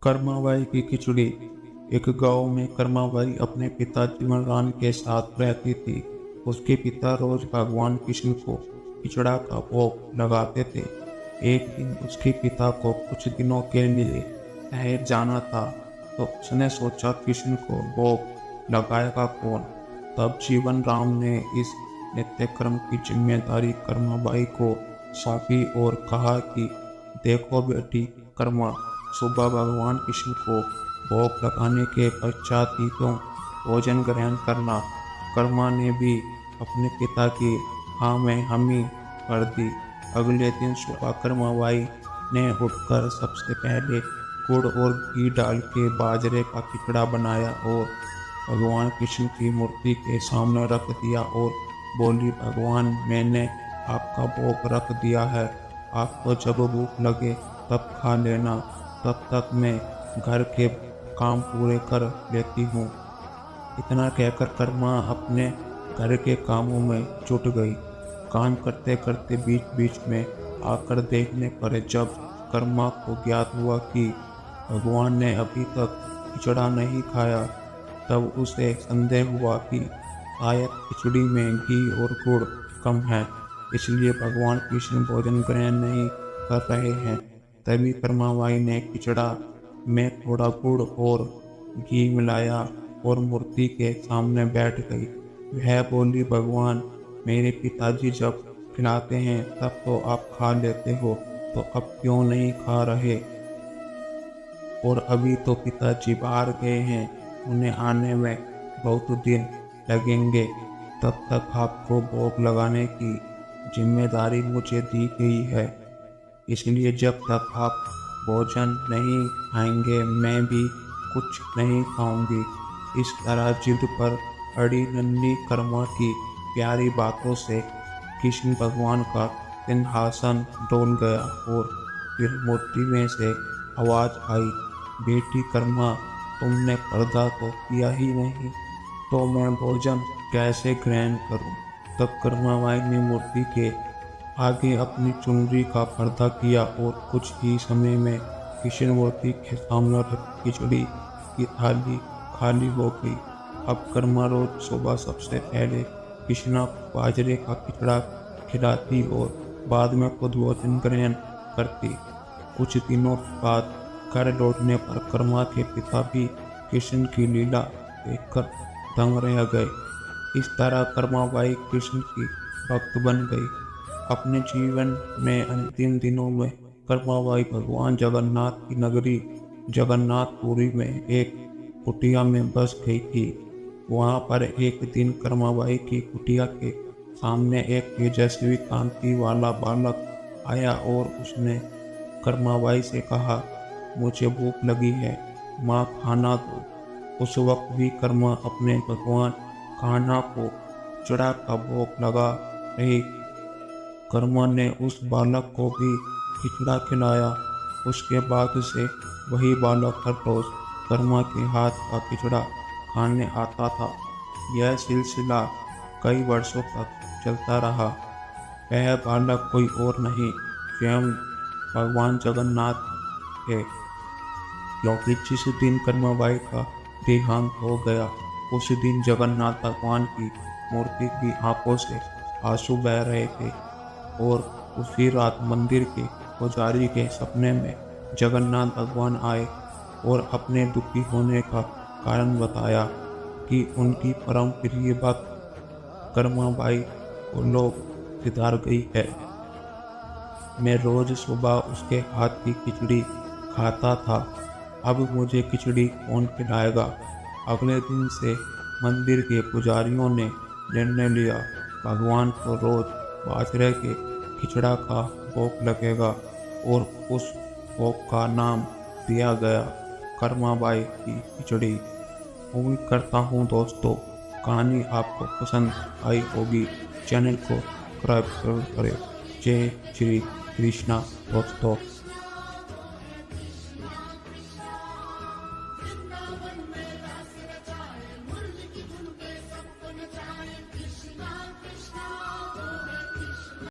कर्माबाई की खिचड़ी। एक गांव में कर्माबाई अपने पिता जीवनराम के साथ रहती थी। उसके पिता रोज भगवान कृष्ण को खिचड़ा का भोग लगाते थे। एक दिन उसके पिता को कुछ दिनों के लिए शहर जाना था, तो उसने सोचा कृष्ण को भोग लगाएगा कौन। तब जीवन राम ने इस नित्यक्रम की जिम्मेदारी कर्माबाई को सौंपी और कहा कि देखो बेटी कर्मा, सुबह भगवान कृष्ण को भोग लगाने के पश्चात ही तुम भोजन ग्रहण करना। कर्मा ने भी अपने पिता की हाँ में हामी कर दी। अगले दिन सुबह कर्माबाई ने उठकर सबसे पहले गुड़ और घी डाल के बाजरे का खिचड़ा बनाया और भगवान कृष्ण की मूर्ति के सामने रख दिया और बोली, भगवान मैंने आपका भोग रख दिया है, आपको जब भूख लगे तब खा लेना, तब तक मैं घर के काम पूरे कर लेती हूँ। इतना कहकर कर्मा अपने घर के कामों में जुट गई। काम करते करते बीच बीच में आकर देखने पर जब कर्मा को ज्ञात हुआ कि भगवान ने अभी तक खिचड़ा नहीं खाया, तब उसे संदेह हुआ कि शायद खिचड़ी में घी और गुड़ कम है, इसलिए भगवान कृष्ण भोजन ग्रहण नहीं कर रहे हैं। तभी कर्माबाई ने खिचड़ा में थोड़ा गुड़ और घी मिलाया और मूर्ति के सामने बैठ गई। वह बोली, भगवान मेरे पिताजी जब खिलाते हैं तब तो आप खा लेते हो, तो अब क्यों नहीं खा रहे? और अभी तो पिताजी बाहर गए हैं, उन्हें आने में बहुत दिन लगेंगे, तब तक आपको भोग लगाने की जिम्मेदारी मुझे दी गई है, इसलिए जब तक आप भोजन नहीं खाएंगे मैं भी कुछ नहीं खाऊंगी। इस तरह जिद पर अड़ी नन्ही कर्मा की प्यारी बातों से कृष्ण भगवान का सिंहासन डोल गया और फिर मूर्ति में से आवाज आई, बेटी कर्मा, तुमने पर्दा तो किया ही नहीं, तो मैं भोजन कैसे ग्रहण करूं? तब कर्माबाई ने मूर्ति के आगे अपनी चुनरी का पर्दा किया और कुछ ही समय में कृष्ण मूर्ति के सामने रखी खिचड़ी की थाली खाली हो गई। अब कर्मा रोज सुबह सबसे पहले कृष्णा को बाजरे का खिचड़ा खिलाती और बाद में खुद भोजन ग्रहण करती। कुछ दिनों बाद घर लौटने पर कर्मा के पिता भी कृष्ण की लीला देखकर दंग रह गए। इस तरह कर्माबाई कृष्ण की भक्त बन गई। अपने जीवन में अंतिम दिनों में कर्माबाई भगवान जगन्नाथ की नगरी जगन्नाथपुरी में एक कुटिया में बस गई थी। वहां पर एक दिन कर्माबाई की कुटिया के सामने एक तेजस्वी कांति वाला बालक आया और उसने कर्माबाई से कहा, मुझे भूख लगी है, माँ खाना दो। उस वक्त भी कर्मा अपने भगवान कान्हा को खिचड़ा का भोग लगा रही। कर्मा ने उस बालक को भी खिचड़ा खिलाया। उसके बाद से वही बालक हर रोज कर्मा के हाथ का खिचड़ा खाने आता था। यह सिलसिला कई वर्षों तक चलता रहा। वह बालक कोई और नहीं, स्वयं भगवान जगन्नाथ थे, क्योंकि जिस दिन कर्माबाई का देहांत हो गया, उस दिन जगन्नाथ भगवान की मूर्ति की आंखों से आंसू बह रहे थे और उसी रात मंदिर के पुजारी के सपने में जगन्नाथ भगवान आए और अपने दुखी होने का कारण बताया कि उनकी परम प्रिय भक्त कर्माबाई को लोग सिधार गई है। मैं रोज सुबह उसके हाथ की खिचड़ी खाता था, अब मुझे खिचड़ी कौन खिलाएगा? अगले दिन से मंदिर के पुजारियों ने निर्णय लिया, भगवान को रोज बाजरे के खिचड़ा का भोग लगेगा और उस भोग का नाम दिया गया कर्माबाई की खिचड़ी। उम्मीद करता हूँ दोस्तों कहानी आपको पसंद आई होगी। चैनल को सब्सक्राइब जरूर करें। जय श्री कृष्णा दोस्तों।